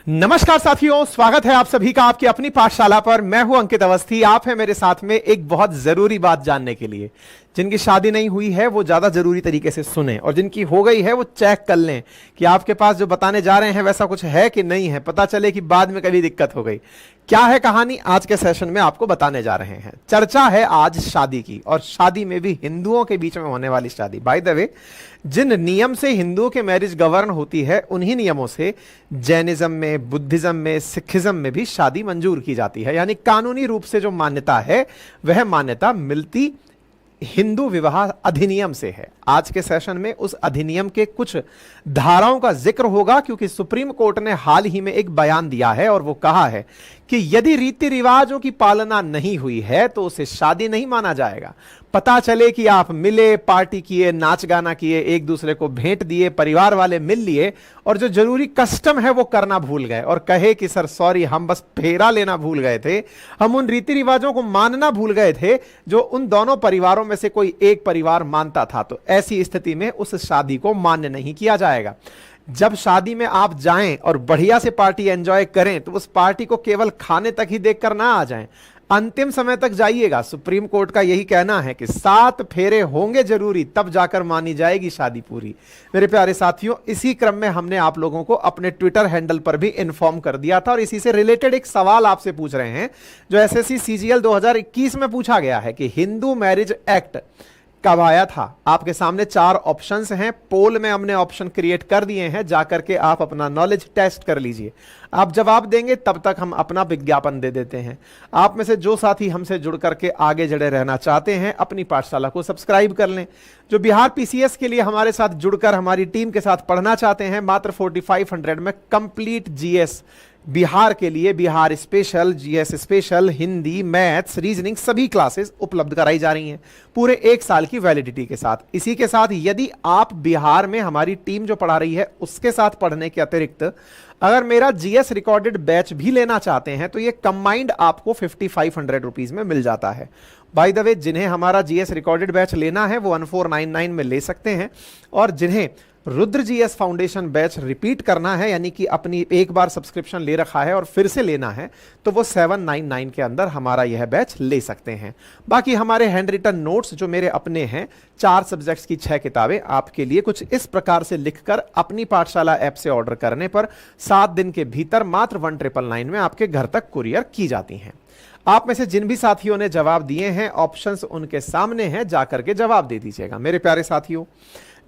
नमस्कार साथियों, स्वागत है आप सभी का आपकी अपनी पाठशाला पर। मैं हूं अंकित अवस्थी। आप हैं मेरे साथ में एक बहुत जरूरी बात जानने के लिए। जिनकी शादी नहीं हुई है वो ज्यादा जरूरी तरीके से सुने, और जिनकी हो गई है वो चेक कर लें कि आपके पास जो बताने जा रहे हैं वैसा कुछ है कि नहीं है। पता चले कि बाद में कभी दिक्कत हो गई। क्या है कहानी, आज के सेशन में आपको बताने जा रहे हैं। चर्चा है आज शादी की, और शादी में भी हिंदुओं के बीच में होने वाली शादी। बाय द वे, जिन नियम से हिंदुओं के मैरिज गवर्न होती है उन्हीं नियमों से जैनिज्म में, बुद्धिज्म में, सिखिज्म में भी शादी मंजूर की जाती है। यानी कानूनी रूप से जो मान्यता है वह मान्यता मिलती हिंदू विवाह अधिनियम से है। आज के सेशन में उस अधिनियम के कुछ धाराओं का जिक्र होगा, क्योंकि सुप्रीम कोर्ट ने हाल ही में एक बयान दिया है और वो कहा है कि यदि रीति रिवाजों की पालना नहीं हुई है तो उसे शादी नहीं माना जाएगा। पता चले कि आप मिले, पार्टी किए, नाच गाना किए, एक दूसरे को भेंट दिए, परिवार वाले मिल लिए, और जो जरूरी कस्टम है वो करना भूल गए और कहे कि सर सॉरी, हम बस फेरा लेना भूल गए थे, हम उन रीति रिवाजों को मानना भूल गए थे जो उन दोनों परिवारों में से कोई एक परिवार मानता था, तो ऐसी स्थिति में उस शादी को मान्य नहीं किया जाएगा। जब शादी में आप जाएं और बढ़िया से पार्टी एंजॉय करें तो उस पार्टी को केवल खाने तक ही देखकर ना आ जाएं, अंतिम समय तक जाइएगा। सुप्रीम कोर्ट का यही कहना है कि 7 फेरे होंगे जरूरी, तब जाकर मानी जाएगी शादी पूरी। मेरे प्यारे साथियों, इसी क्रम में हमने आप लोगों को अपने ट्विटर हैंडल पर भी इन्फॉर्म कर दिया था, और इसी से रिलेटेड एक सवाल आपसे पूछ रहे हैं जो एसएससी सीजीएल 2021 में पूछा गया है कि हिंदू मैरिज एक्ट कब आया था। आपके सामने 4 ऑप्शंस हैं। पोल में हमने ऑप्शन क्रिएट कर दिए हैं, जाकर के आप अपना नॉलेज टेस्ट कर लीजिए। आप जवाब देंगे तब तक हम अपना विज्ञापन दे देते हैं। आप में से जो साथी हमसे जुड़ करके आगे जुड़े रहना चाहते हैं, अपनी पाठशाला को सब्सक्राइब कर लें। जो बिहार पीसीएस के लिए हमारे साथ जुड़कर हमारी टीम के साथ पढ़ना चाहते हैं, मात्र 4500 में कंप्लीट जीएस बिहार के लिए, Bihar special, GS special, Hindi, maths, reasoning सभी क्लासेस उपलब्ध कराई जा रही हैं पूरे 1 साल की वैलिडिटी के साथ। इसी के साथ यदि आप बिहार में हमारी टीम जो पढ़ा रही है उसके साथ पढ़ने के अतिरिक्त अगर मेरा जीएस रिकॉर्डेड बैच भी लेना चाहते हैं तो ये कंबाइंड आपको 5500 रुपीज में मिल जाता है। बाय द वे, जिन्हें हमारा जीएस रिकॉर्डेड बैच लेना है वो 1499 में ले सकते हैं, और जिन्हें Rudra GS foundation batch repeat करना है, यानी कि अपनी एक बार सब्सक्रिप्शन ले रखा है और फिर से लेना है, तो वो 799 के अंदर हमारा यह बैच ले सकते हैं। बाकी हमारे हैंड रिटन नोट्स जो मेरे अपने हैं, 4 सब्जेक्ट्स की 6 किताबें आपके लिए कुछ इस प्रकार से लिखकर अपनी पाठशाला ऐप से ऑर्डर करने पर 7 दिन के भीतर मात्र 1999 में आपके घर तक कुरियर की जाती हैं। आप में से जिन भी साथियों ने जवाब दिए हैं, ऑप्शंस उनके सामने हैं, जाकर के जवाब दे दीजिएगा। मेरे प्यारे साथियों,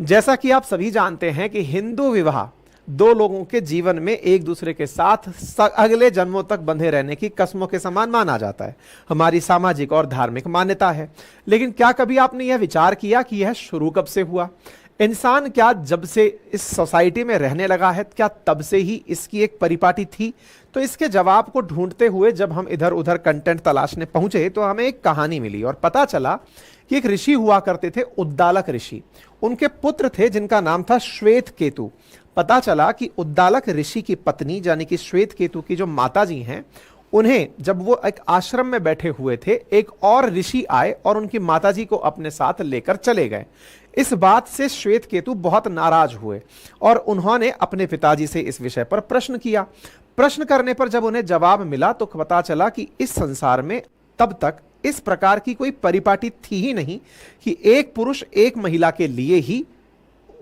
जैसा कि आप सभी जानते हैं कि हिंदू विवाह 2 लोगों के जीवन में एक दूसरे के साथ अगले जन्मों तक बंधे रहने की कसमों के समान माना जाता है। हमारी सामाजिक और धार्मिक मान्यता है। लेकिन क्या कभी आपने यह विचार किया कि यह शुरू कब से हुआ? इंसान क्या जब से इस सोसाइटी में रहने लगा है, क्या तब से ही इसकी एक परिपाटी थी? तो इसके जवाब को ढूंढते हुए जब हम इधर उधर कंटेंट तलाशने पहुंचे तो हमें एक कहानी मिली, और पता चला कि एक ऋषि हुआ करते थे, उद्दालक ऋषि। उनके पुत्र थे जिनका नाम था श्वेत केतु। पता चला कि उद्दालक ऋषि की पत्नी यानी कि श्वेत केतु की जो माता जी हैं, उन्हें जब वो एक आश्रम में बैठे हुए थे, एक और ऋषि आए और उनकी माताजी को अपने साथ लेकर चले गए। इस बात से श्वेत केतु बहुत नाराज हुए और उन्होंने अपने पिताजी से इस विषय पर प्रश्न किया। प्रश्न करने पर जब उन्हें जवाब मिला तो पता चला कि इस संसार में तब तक इस प्रकार की कोई परिपाटी थी ही नहीं कि एक पुरुष एक महिला के लिए ही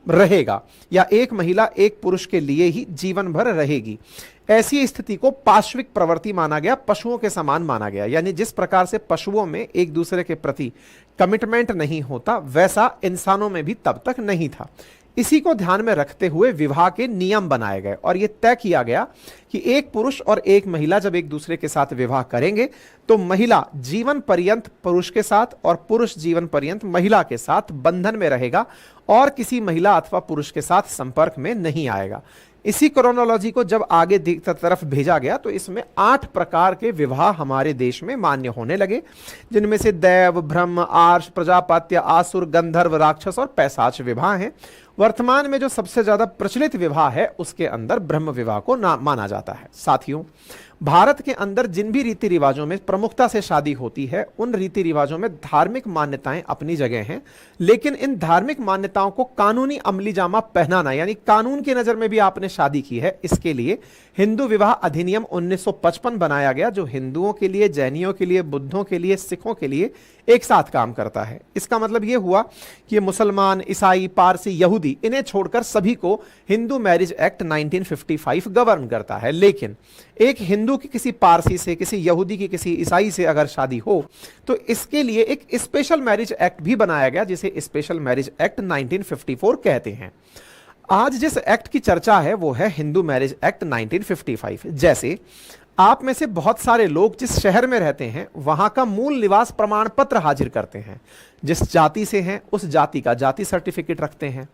रहेगा या एक महिला एक पुरुष के लिए ही जीवन भर रहेगी। ऐसी स्थिति को पाश्विक प्रवृत्ति माना गया, पशुओं के समान माना गया। यानी जिस प्रकार से पशुओं में एक दूसरे के प्रति कमिटमेंट नहीं होता, वैसा इंसानों में भी तब तक नहीं था। इसी को ध्यान में रखते हुए विवाह के नियम बनाए गए और यह तय किया गया कि एक पुरुष और एक महिला जब एक दूसरे के साथ विवाह करेंगे तो महिला जीवन पर्यंत पुरुष के साथ और पुरुष जीवन पर्यंत महिला के साथ बंधन में रहेगा और किसी महिला अथवा पुरुष के साथ संपर्क में नहीं आएगा। इसी क्रोनोलॉजी को जब आगे तरफ भेजा गया तो इसमें 8 प्रकार के विवाह हमारे देश में मान्य होने लगे, जिनमें से दैव, ब्रह्म, आर्ष, प्रजापत्य, आसुर, गंधर्व, राक्षस और पैशाच विवाह हैं। वर्तमान में जो सबसे ज्यादा प्रचलित विवाह है उसके अंदर ब्रह्म विवाह को माना जाता है। साथियों, भारत के अंदर जिन भी रीति रिवाजों में प्रमुखता से शादी होती है उन रीति रिवाजों में धार्मिक मान्यताएं अपनी जगह हैं, लेकिन इन धार्मिक मान्यताओं को कानूनी अमली जामा पहनाना, यानी कानून की नजर में भी आपने शादी की है, इसके लिए हिंदू विवाह अधिनियम 1955 बनाया गया, जो हिंदुओं के लिए, जैनियों के लिए, बुद्धों के लिए, सिखों के लिए एक साथ काम करता है। इसका मतलब यह हुआ कि ये मुसलमान, ईसाई, पारसी, यहूदी, इन्हें छोड़कर सभी को हिंदू मैरिज एक्ट 1955 गवर्न करता है। लेकिन एक हिंदू की किसी पारसी से, किसी यहूदी की किसी ईसाई से अगर शादी हो तो इसके लिए एक स्पेशल मैरिज एक्ट भी बनाया गया, जिसे स्पेशल मैरिज एक्ट 1954 कहते हैं। आज जिस एक्ट की चर्चा है वो है हिंदू मैरिज एक्ट 1955। जैसे आप में से बहुत सारे लोग जिस शहर में रहते हैं वहां का मूल निवास प्रमाण पत्र हाजिर करते हैं, जिस जाति से हैं उस जाति का जाति सर्टिफिकेट रखते हैं।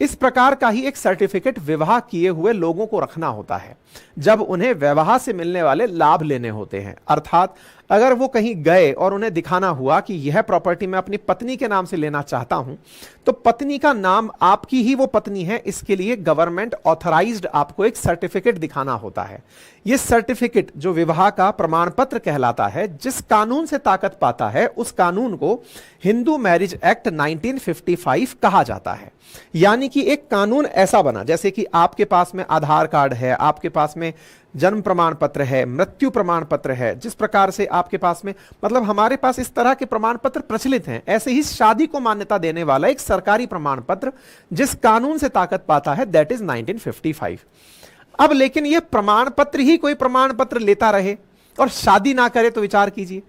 इस प्रकार का ही एक सर्टिफिकेट विवाह किए हुए लोगों को रखना होता है जब उन्हें विवाह से मिलने वाले लाभ लेने होते हैं। अर्थात अगर वो कहीं गए और उन्हें दिखाना हुआ कि यह प्रॉपर्टी मैं अपनी पत्नी के नाम से लेना चाहता हूं, तो पत्नी का नाम आपकी ही वो पत्नी है, इसके लिए गवर्नमेंट ऑथराइज्ड आपको एक सर्टिफिकेट दिखाना होता है। यह सर्टिफिकेट जो विवाह का प्रमाण पत्र कहलाता है, जिस कानून से ताकत पाता है उस कानून को हिंदू मैरिज एक्ट 1955 कहा जाता है। यानी कि एक कानून ऐसा बना, जैसे कि आपके पास में आधार कार्ड है, आपके पास में जन्म प्रमाण पत्र है, मृत्यु प्रमाण पत्र है, जिस प्रकार से आपके पास में, मतलब हमारे पास इस तरह के प्रमाण पत्र प्रचलित हैं, ऐसे ही शादी को मान्यता देने वाला एक सरकारी प्रमाण पत्र जिस कानून से ताकत पाता है, दैट इज 1955। अब लेकिन यह प्रमाण पत्र ही कोई प्रमाण पत्र लेता रहे और शादी ना करे तो विचार कीजिए।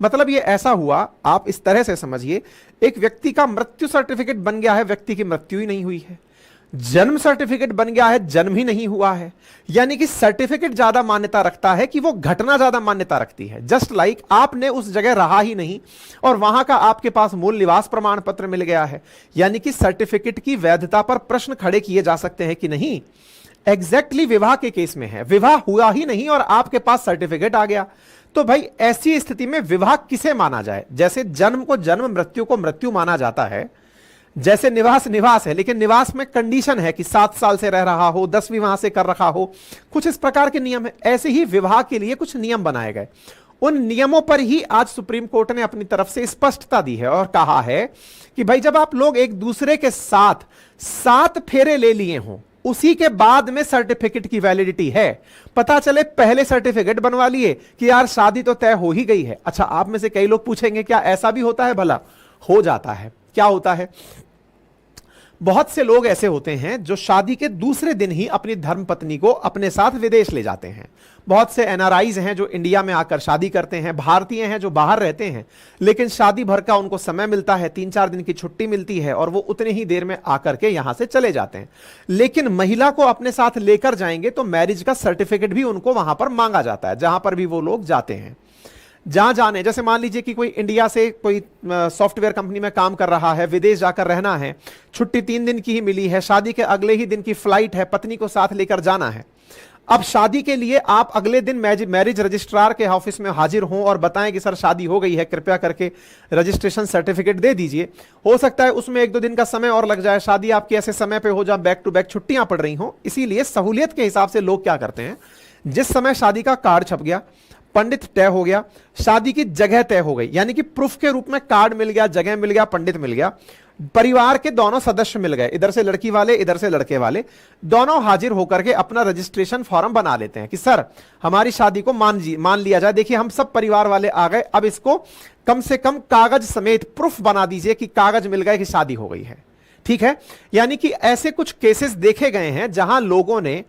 मतलब ये ऐसा हुआ, आप इस तरह से समझिए, एक व्यक्ति का मृत्यु सर्टिफिकेट बन गया है, व्यक्ति की मृत्यु ही नहीं हुई है। जन्म सर्टिफिकेट बन गया है, जन्म ही नहीं हुआ है। यानी कि सर्टिफिकेट ज्यादा मान्यता रखता है कि वो घटना ज्यादा मान्यता रखती है। जस्ट लाइक आपने उस जगह रहा ही नहीं और वहां का आपके पास मूल निवास प्रमाण पत्र मिल गया है, यानी कि सर्टिफिकेट की वैधता पर प्रश्न खड़े किए जा सकते हैं कि नहीं। एग्जैक्टली विवाह के केस में है, विवाह हुआ ही नहीं और आपके पास सर्टिफिकेट आ गया, तो भाई ऐसी स्थिति में विवाह किसे माना जाए। जैसे जन्म को जन्म, मृत्यु को मृत्यु माना जाता है, जैसे निवास निवास है, लेकिन निवास में कंडीशन है कि 7 साल से रह रहा हो, 10वीं वहां से कर रखा हो, कुछ इस प्रकार के नियम है। ऐसे ही विवाह के लिए कुछ नियम बनाए गए। उन नियमों पर ही आज सुप्रीम कोर्ट ने अपनी तरफ से स्पष्टता दी है और कहा है कि भाई जब आप लोग एक दूसरे के साथ 7 फेरे ले लिए हों, उसी के बाद में सर्टिफिकेट की वैलिडिटी है। पता चले पहले सर्टिफिकेट बनवा लिए कि यार शादी तो तय हो ही गई है। अच्छा, आप में से कई लोग पूछेंगे क्या ऐसा भी होता है? भला हो जाता है। क्या होता है? बहुत से लोग ऐसे होते हैं जो शादी के दूसरे दिन ही अपनी धर्मपत्नी को अपने साथ विदेश ले जाते हैं। बहुत से एनआरआईज हैं जो इंडिया में आकर शादी करते हैं, भारतीय हैं जो बाहर रहते हैं, लेकिन शादी भर का उनको समय मिलता है, 3-4 दिन की छुट्टी मिलती है और वो उतने ही देर में आकर के यहां से चले जाते हैं। लेकिन महिला को अपने साथ लेकर जाएंगे तो मैरिज का सर्टिफिकेट भी उनको वहां पर मांगा जाता है, जहां पर भी वो लोग जाते हैं। जहां जाने, जैसे मान लीजिए कि कोई इंडिया से कोई सॉफ्टवेयर कंपनी में काम कर रहा है, विदेश जाकर रहना है, छुट्टी 3 दिन की ही मिली है, शादी के अगले ही दिन की फ्लाइट है, पत्नी को साथ लेकर जाना है। अब शादी के लिए आप अगले दिन मैरिज रजिस्ट्रार के ऑफिस में हाजिर हों और बताएं कि सर शादी हो गई है, कृपया करके रजिस्ट्रेशन सर्टिफिकेट दे दीजिए। हो सकता है उसमें 1-2 दिन का समय और लग जाए, शादी आपकी ऐसे समय पे हो जहां बैक टू बैक छुट्टियां पड़ रही हों। इसीलिए सहूलियत के हिसाब से लोग क्या करते हैं, जिस समय शादी का कार्ड छप गया, पंडित तय हो गया, शादी की जगह तय हो गई, यानी कि प्रूफ के रूप में कार्ड मिल गया, जगह मिल गया, पंडित मिल गया, परिवार के दोनों सदस्य मिल गए, इधर से लड़की वाले, इधर से लड़के वाले, दोनों हाजिर होकर के अपना रजिस्ट्रेशन फॉर्म बना लेते हैं कि सर हमारी शादी को मान लिया जाए। देखिए हम सब परिवार वाले आ गए, अब इसको कम से कम कागज समेत प्रूफ बना दीजिए कि कागज मिल गए कि शादी हो गई है। ठीक है, यानी कि ऐसे कुछ केसेस देखे गए हैं जहां लोगों ने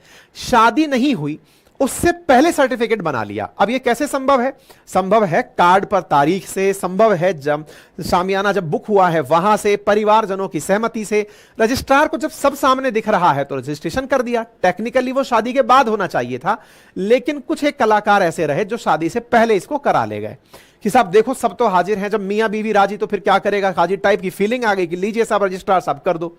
शादी नहीं हुई उससे पहले सर्टिफिकेट बना लिया। अब यह कैसे संभव है? संभव है कार्ड पर तारीख से, संभव है जब शामियाना जब बुक हुआ है वहां से, परिवारजनों की सहमति से। रजिस्ट्रार को जब सब सामने दिख रहा है तो रजिस्ट्रेशन कर दिया। टेक्निकली वो शादी के बाद होना चाहिए था, लेकिन कुछ एक कलाकार ऐसे रहे जो शादी से पहले इसको करा ले गए कि साहब देखो सब तो हाजिर हैं, जब मियां बीवी राजी तो फिर क्या करेगा, हाजिर टाइप की फीलिंग आ गई कि लीजिए साहब रजिस्ट्रार साहब कर दो।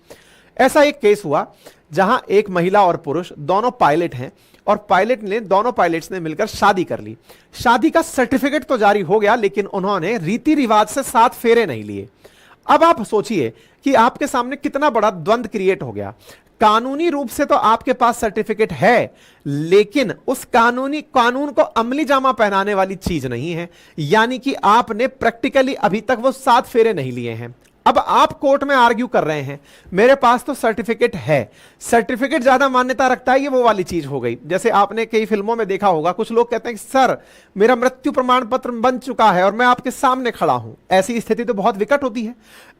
ऐसा एक केस हुआ जहां एक महिला और पुरुष दोनों पायलट हैं और दोनों पायलट्स ने मिलकर शादी कर ली। शादी का सर्टिफिकेट तो जारी हो गया, लेकिन उन्होंने रीति रिवाज से 7 फेरे नहीं लिए। अब आप सोचिए कि आपके सामने कितना बड़ा द्वंद क्रिएट हो गया। कानूनी रूप से तो आपके पास सर्टिफिकेट है, लेकिन उस कानून को अमली जामा पहनाने वाली चीज नहीं है, यानी कि आपने प्रैक्टिकली अभी तक वो 7 फेरे नहीं लिए हैं। अब आप कोर्ट में आर्ग्यू कर रहे हैं, मेरे पास तो सर्टिफिकेट है, सर्टिफिकेट ज्यादा मान्यता रखता है, ये वो वाली चीज हो गई। जैसे आपने कई फिल्मों में देखा होगा, कुछ लोग कहते हैं कि सर मेरा मृत्यु प्रमाण पत्र बन चुका है और मैं आपके सामने खड़ा हूं। ऐसी स्थिति तो बहुत विकट होती है।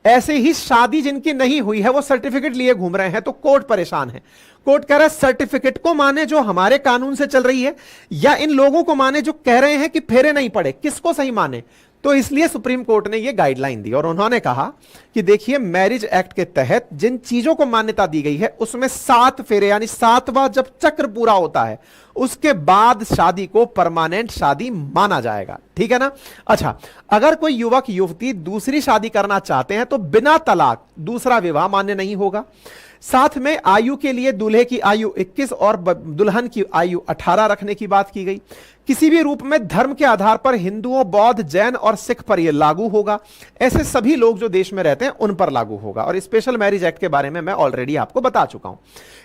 ऐसे ही शादी जिनकी नहीं हुई है वो सर्टिफिकेट लिए घूम रहे हैं, तो कोर्ट परेशान है। कोर्ट कह रहा है सर्टिफिकेट को माने जो हमारे कानून से चल रही है, या इन लोगों को माने जो कह रहे हैं कि फेरे नहीं पड़े, किसको सही माने। तो इसलिए सुप्रीम कोर्ट ने यह गाइडलाइन दी और उन्होंने कहा कि देखिए, मैरिज एक्ट के तहत जिन चीजों को मान्यता दी गई है उसमें 7 फेरे, यानी 7वां जब चक्र पूरा होता है उसके बाद शादी को परमानेंट शादी माना जाएगा। ठीक है ना। अच्छा, अगर कोई युवक युवती दूसरी शादी करना चाहते हैं तो बिना तलाक दूसरा विवाह मान्य नहीं होगा। साथ में आयु के लिए दूल्हे की आयु 21 और दुल्हन की आयु 18 रखने की बात की गई। किसी भी रूप में धर्म के आधार पर हिंदुओं, बौद्ध, जैन और सिख पर यह लागू होगा। ऐसे सभी लोग जो देश में रहते हैं उन पर लागू होगा। और स्पेशल मैरिज एक्ट के बारे में मैं ऑलरेडी आपको बता चुका हूं।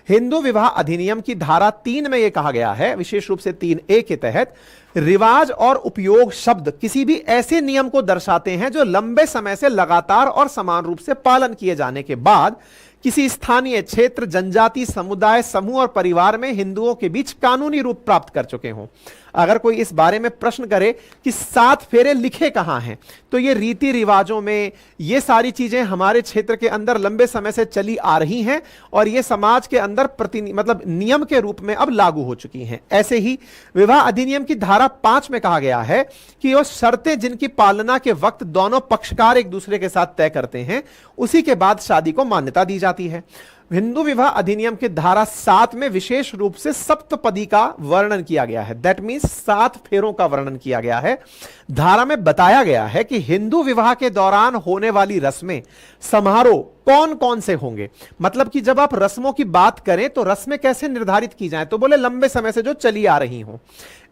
हिंदू विवाह अधिनियम की धारा 3 में यह कहा गया है, विशेष रूप से 3A के तहत, रिवाज और उपयोग शब्द किसी भी ऐसे नियम को दर्शाते हैं जो लंबे समय से लगातार और समान रूप से पालन किए जाने के बाद किसी स्थानीय क्षेत्र, जनजाति, समुदाय, समूह और परिवार में हिंदुओं के बीच कानूनी रूप प्राप्त कर चुके हों। अगर कोई इस बारे में प्रश्न करे कि 7 फेरे लिखे कहां हैं, तो ये रीति रिवाजों में ये सारी चीजें हमारे क्षेत्र के अंदर लंबे समय से चली आ रही हैं और ये समाज के अंदर मतलब नियम के रूप में अब लागू हो चुकी हैं। ऐसे ही विवाह अधिनियम की धारा 5 में कहा गया है कि वो शर्तें जिनकी पालना के वक्त दोनों पक्षकार एक दूसरे के साथ तय करते हैं, उसी के बाद शादी को मान्यता दी जाती है। हिंदू विवाह अधिनियम के धारा 7 में विशेष रूप से सप्तपदी का वर्णन किया गया है। दैट मीन्स 7 फेरों का वर्णन किया गया है। धारा में बताया गया है कि हिंदू विवाह के दौरान होने वाली रस्में, समारोह कौन कौन से होंगे। मतलब कि जब आप रस्मों की बात करें तो रस्में कैसे निर्धारित की जाएं, तो बोले लंबे समय से जो चली आ रही हो।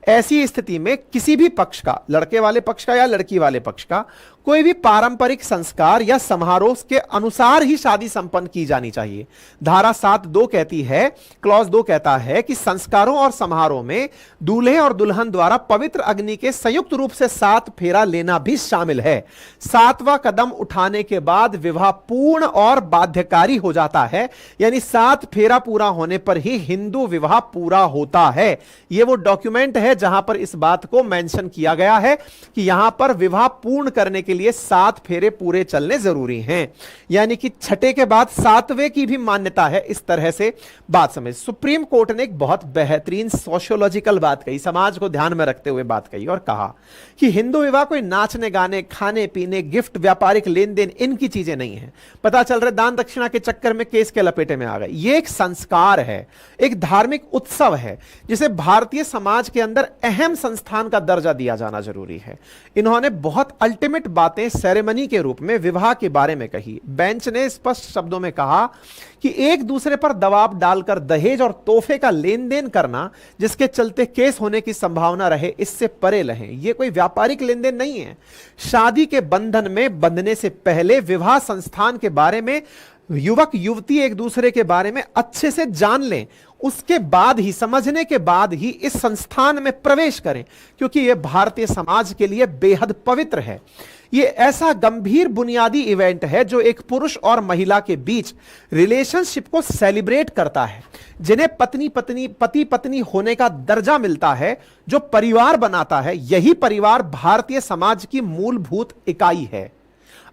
ऐसी स्थिति में किसी भी पक्ष का, लड़के वाले पक्ष का या लड़की वाले पक्ष का, कोई भी पारंपरिक संस्कार या समारोह के अनुसार ही शादी संपन्न की जानी चाहिए। धारा 7(2) कहती है, क्लॉज 2 कहता है कि संस्कारों और समारोह में दूल्हे और दुल्हन द्वारा पवित्र अग्नि के संयुक्त रूप से 7 फेरा लेना भी शामिल है। 7वां कदम उठाने के बाद विवाह पूर्ण और बाध्यकारी हो जाता है, यानी 7 फेरा पूरा होने पर ही हिंदू विवाह पूरा होता है। यह वो डॉक्यूमेंट है जहां पर इस बात को मेंशन किया गया है कि यहां पर विवाह पूर्ण करने के लिए 7 फेरे पूरे चलने जरूरी हैं, यानी कि छठे के बाद 7वें की भी मान्यता है। इस तरह से बात समझ। सुप्रीम कोर्ट ने एक बहुत बेहतरीन सोशियोलॉजिकल बात कही, समाज को ध्यान में रखते हुए बात कही और कहा कि हिंदू विवाह कोई नाचने गाने, खाने पीने, गिफ्ट, व्यापारिक लेन देन, इनकी चीजें नहीं है। पता चल रहा है दान दक्षिणा के चक्कर में केस के लपेटे में आ गए। यह एक संस्कार है, एक धार्मिक उत्सव है जिसे भारतीय समाज के अंदर अहम संस्थान का दर्जा दिया जाना जरूरी है। इन्होंने बहुत अल्टीमेट बातें सेरेमनी के रूप में विवाह के बारे में कही। बेंच ने स्पष्ट शब्दों में कहा कि एक दूसरे पर दबाव डालकर दहेज और तोहफे का लेन देन करना, जिसके चलते केस होने की संभावना रहे, इससे परे रहें। यह कोई व्यापारिक लेन देन नहीं है। शादी के बंधन में बंधने से पहले विवाह संस्थान के बारे में युवक युवती एक दूसरे के बारे में अच्छे से जान लें, उसके बाद ही, समझने के बाद ही इस संस्थान में प्रवेश करें, क्योंकि यह भारतीय समाज के लिए बेहद पवित्र है। यह ऐसा गंभीर बुनियादी इवेंट है जो एक पुरुष और महिला के बीच रिलेशनशिप को सेलिब्रेट करता है, जिन्हें पति पत्नी होने का दर्जा मिलता है, जो परिवार बनाता है। यही परिवार भारतीय समाज की मूलभूत इकाई है।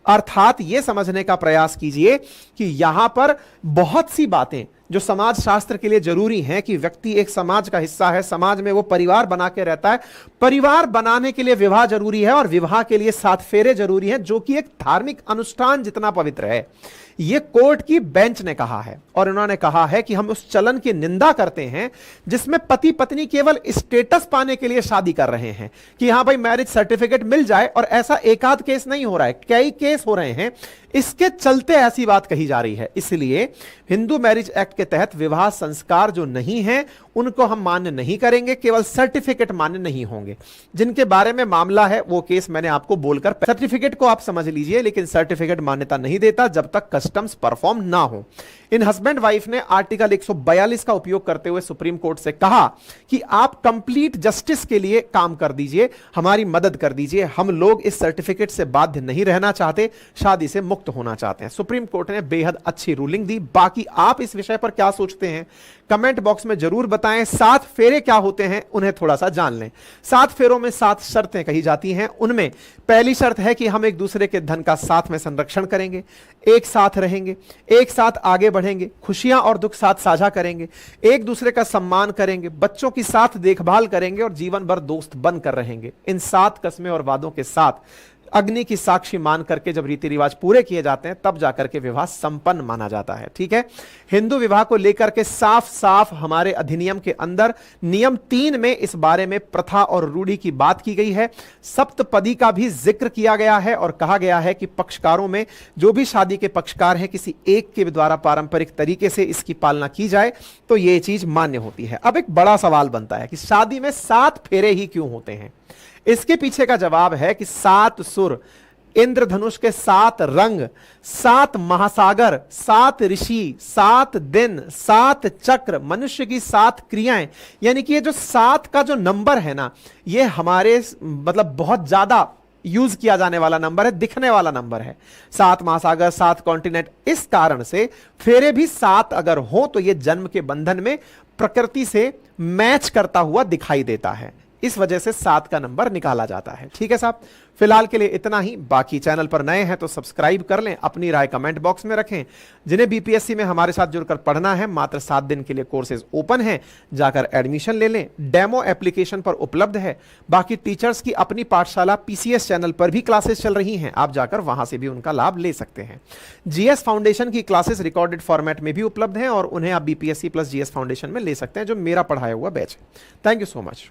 अर्थात यह समझने का प्रयास कीजिए कि यहां पर बहुत सी बातें जो समाज शास्त्र के लिए जरूरी हैं, कि व्यक्ति एक समाज का हिस्सा है, समाज में वो परिवार बना के रहता है, परिवार बनाने के लिए विवाह जरूरी है और विवाह के लिए 7 फेरे जरूरी हैं, जो कि एक धार्मिक अनुष्ठान जितना पवित्र है। यह कोर्ट की बेंच ने कहा है और उन्होंने कहा है कि हम उस चलन की निंदा करते हैं जिसमें पति पत्नी केवल स्टेटस पाने के लिए शादी कर रहे हैं, कि हां भाई मैरिज सर्टिफिकेट मिल जाए। और ऐसा एकाध केस नहीं हो रहा है, कई केस हो रहे हैं इसके चलते ऐसी बात कही जा रही है। इसलिए हिंदू मैरिज एक्ट के तहत विवाह संस्कार जो नहीं है उनको हम मान्य नहीं करेंगे, केवल सर्टिफिकेट मान्य नहीं होंगे। जिनके बारे में मामला है वो केस मैंने आपको बोलकर, सर्टिफिकेट को आप समझ लीजिए, लेकिन सर्टिफिकेट मान्यता नहीं देता जब तक कस्टम्स परफॉर्म ना हो। इन हस्बैंड वाइफ ने आर्टिकल 142 का उपयोग करते हुए सुप्रीम कोर्ट से कहा कि आप कंप्लीट जस्टिस के लिए काम कर दीजिए, हमारी मदद कर दीजिए, हम लोग इस सर्टिफिकेट से बाध्य नहीं रहना चाहते, शादी से मुक्त होना चाहते हैं। सुप्रीम कोर्ट ने बेहद अच्छी रूलिंग दी। बाकी आप इस विषय पर क्या सोचते हैं कमेंट बॉक्स में जरूर बताएं। 7 फेरे क्या होते हैं उन्हें थोड़ा सा जान लें। 7 फेरों में 7 शर्तें कही जाती हैं। उनमें पहली शर्त है कि हम एक दूसरे के धन का साथ में संरक्षण करेंगे, एक साथ रहेंगे, एक साथ आगे बढ़ेंगे, खुशियां और दुख साथ साझा करेंगे, एक दूसरे का सम्मान करेंगे, बच्चों की साथ देखभाल करेंगे और जीवन भर दोस्त बनकर रहेंगे। इन 7 कस्में और वादों के साथ अग्नि की साक्षी मान करके जब रीति रिवाज पूरे किए जाते हैं तब जाकर के विवाह संपन्न माना जाता है। ठीक है, हिंदू विवाह को लेकर के साफ साफ हमारे अधिनियम के अंदर नियम 3 में इस बारे में प्रथा और रूढ़ी की बात की गई है। सप्तपदी का भी जिक्र किया गया है और कहा गया है कि पक्षकारों में जो भी शादी के पक्षकार हैं किसी एक के द्वारा पारंपरिक तरीके से इसकी पालना की जाए तो यह चीज मान्य होती है। अब एक बड़ा सवाल बनता है कि शादी में 7 फेरे ही क्यों होते हैं। इसके पीछे का जवाब है कि 7 सुर, इंद्रधनुष के 7 रंग, 7 महासागर, 7 ऋषि, 7 दिन, 7 चक्र, मनुष्य की 7 क्रियाएं, यानी कि ये जो 7 का जो नंबर है ना, ये हमारे मतलब बहुत ज्यादा यूज किया जाने वाला नंबर है, दिखने वाला नंबर है। 7 महासागर, 7 कॉन्टिनेंट, इस कारण से फेरे भी 7 अगर हो तो ये जन्म के बंधन में प्रकृति से मैच करता हुआ दिखाई देता है। इस वजह से 7 का नंबर निकाला जाता है। ठीक है साहब, फिलहाल के लिए इतना ही। बाकी चैनल पर नए हैं तो सब्सक्राइब कर लें, अपनी राय कमेंट बॉक्स में रखें। जिन्हें बीपीएससी में हमारे साथ जुड़कर पढ़ना है मात्र 7 दिन के लिए कोर्सेज ओपन हैं, जाकर एडमिशन ले लें। डेमो एप्लीकेशन पर उपलब्ध है। बाकी टीचर्स की अपनी पाठशाला पीसीएस चैनल पर भी क्लासेस चल रही हैं, आप जाकर वहां से भी उनका लाभ ले सकते हैं। जीएस फाउंडेशन की क्लासेस रिकॉर्डेड फॉर्मेट में भी उपलब्ध हैं और उन्हें आप बीपीएससी प्लस जीएस फाउंडेशन में ले सकते हैं, जो मेरा पढ़ाया हुआ बैच है। Thank you so much.